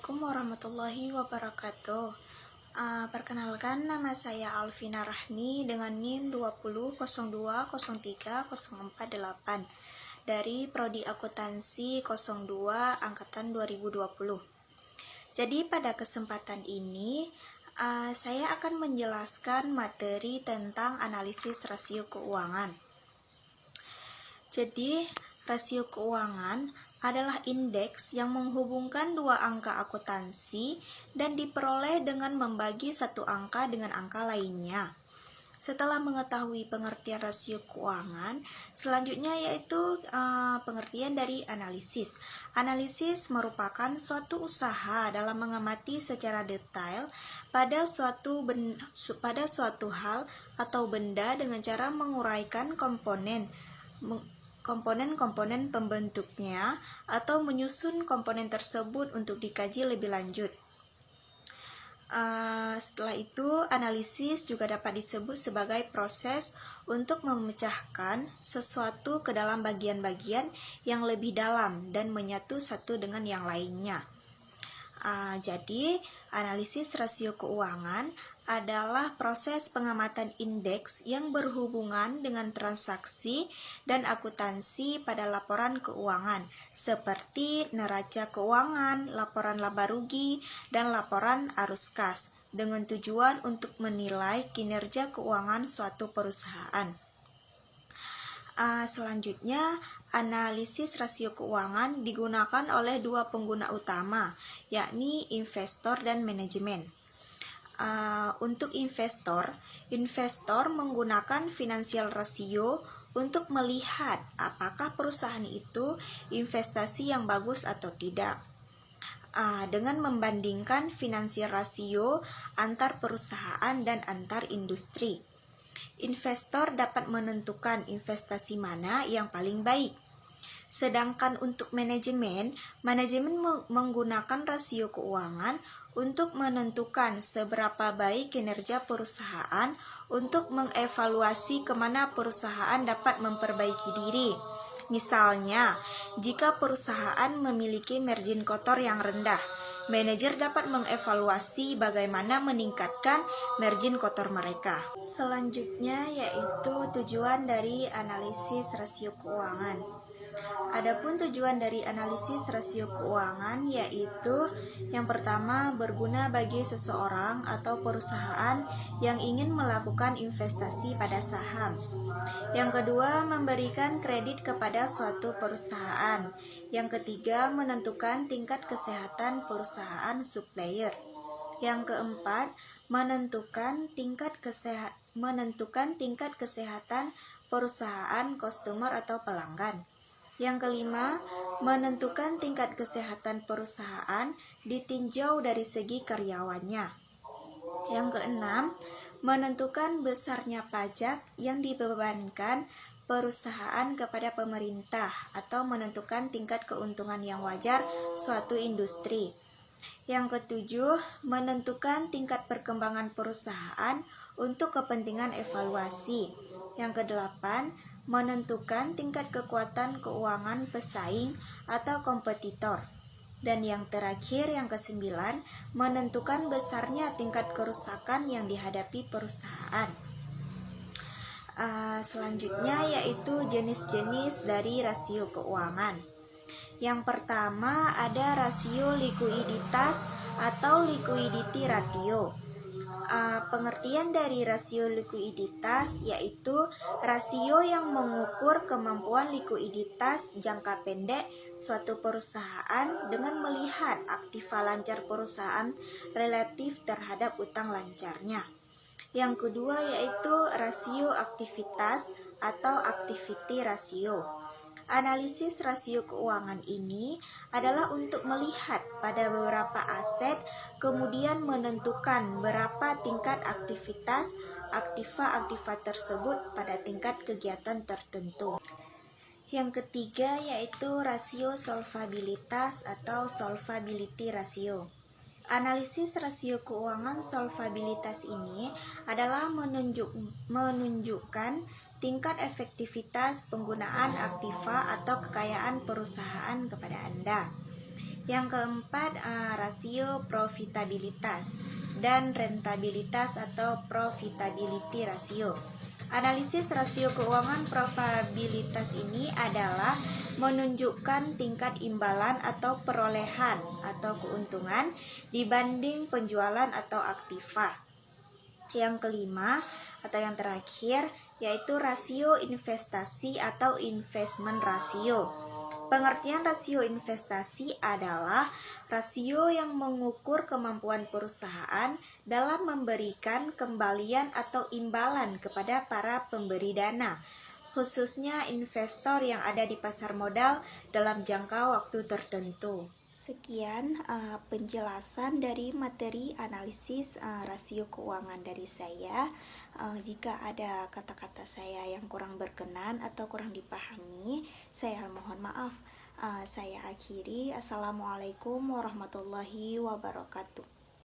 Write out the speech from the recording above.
Assalamualaikum warahmatullahi wabarakatuh. Perkenalkan, nama saya Alvina Rahmi dengan NIM 20.02.03.048 dari Prodi Akuntansi 02 Angkatan 2020. Jadi pada kesempatan ini saya akan menjelaskan materi tentang analisis rasio keuangan. Jadi, rasio keuangan adalah indeks yang menghubungkan dua angka akuntansi dan diperoleh dengan membagi satu angka dengan angka lainnya. Setelah mengetahui pengertian rasio keuangan, selanjutnya yaitu pengertian dari analisis. Analisis merupakan suatu usaha dalam mengamati secara detail pada suatu hal atau benda dengan cara menguraikan komponen pembentuknya atau menyusun komponen tersebut untuk dikaji lebih lanjut. Setelah itu, analisis juga dapat disebut sebagai proses untuk memecahkan sesuatu ke dalam bagian-bagian yang lebih dalam dan menyatu satu dengan yang lainnya. Jadi, analisis rasio keuangan adalah proses pengamatan indeks yang berhubungan dengan transaksi dan akuntansi pada laporan keuangan, seperti neraca keuangan, laporan laba rugi, dan laporan arus kas, dengan tujuan untuk menilai kinerja keuangan suatu perusahaan. Selanjutnya, analisis rasio keuangan digunakan oleh dua pengguna utama, yakni investor dan manajemen. Untuk investor menggunakan financial ratio untuk melihat apakah perusahaan itu investasi yang bagus atau tidak. Dengan membandingkan financial ratio antar perusahaan dan antar industri, investor dapat menentukan investasi mana yang paling baik. Sedangkan untuk manajemen menggunakan rasio keuangan untuk menentukan seberapa baik kinerja perusahaan untuk mengevaluasi kemana perusahaan dapat memperbaiki diri. Misalnya, jika perusahaan memiliki margin kotor yang rendah, manajer dapat mengevaluasi bagaimana meningkatkan margin kotor mereka. Selanjutnya yaitu tujuan dari analisis rasio keuangan. Adapun tujuan dari analisis rasio keuangan yaitu yang pertama, berguna bagi seseorang atau perusahaan yang ingin melakukan investasi pada saham. Yang kedua, memberikan kredit kepada suatu perusahaan. Yang ketiga, menentukan tingkat kesehatan perusahaan supplier. Yang keempat, menentukan tingkat kesehatan perusahaan customer atau pelanggan. Yang kelima, menentukan tingkat kesehatan perusahaan ditinjau dari segi karyawannya. Yang keenam, menentukan besarnya pajak yang dibebankan perusahaan kepada pemerintah atau menentukan tingkat keuntungan yang wajar suatu industri. Yang ketujuh, menentukan tingkat perkembangan perusahaan untuk kepentingan evaluasi. Yang kedelapan, menentukan tingkat kekuatan keuangan pesaing atau kompetitor. Dan yang terakhir, yang kesembilan, menentukan besarnya tingkat kerusakan yang dihadapi perusahaan. Selanjutnya yaitu jenis-jenis dari rasio keuangan. Yang pertama ada rasio likuiditas atau liquidity ratio. Pengertian dari rasio likuiditas yaitu rasio yang mengukur kemampuan likuiditas jangka pendek suatu perusahaan dengan melihat aktiva lancar perusahaan relatif terhadap utang lancarnya. Yang kedua yaitu rasio aktivitas atau activity ratio. Analisis rasio keuangan ini adalah untuk melihat pada beberapa aset, kemudian menentukan berapa tingkat aktivitas aktiva tersebut pada tingkat kegiatan tertentu. Yang ketiga yaitu rasio solvabilitas atau solvability ratio. Analisis rasio keuangan solvabilitas ini adalah menunjukkan tingkat efektivitas penggunaan aktiva atau kekayaan perusahaan kepada Anda. Yang keempat, rasio profitabilitas dan rentabilitas atau profitability ratio. Analisis rasio keuangan probabilitas ini adalah menunjukkan tingkat imbalan atau perolehan atau keuntungan dibanding penjualan atau aktiva. Yang kelima atau yang terakhir yaitu rasio investasi atau investment ratio. Pengertian rasio investasi adalah rasio yang mengukur kemampuan perusahaan dalam memberikan kembalian atau imbalan kepada para pemberi dana, khususnya investor yang ada di pasar modal dalam jangka waktu tertentu. Sekian penjelasan dari materi analisis rasio keuangan dari saya. Jika ada kata-kata saya yang kurang berkenan atau kurang dipahami, saya mohon maaf. Saya akhiri. Assalamualaikum warahmatullahi wabarakatuh.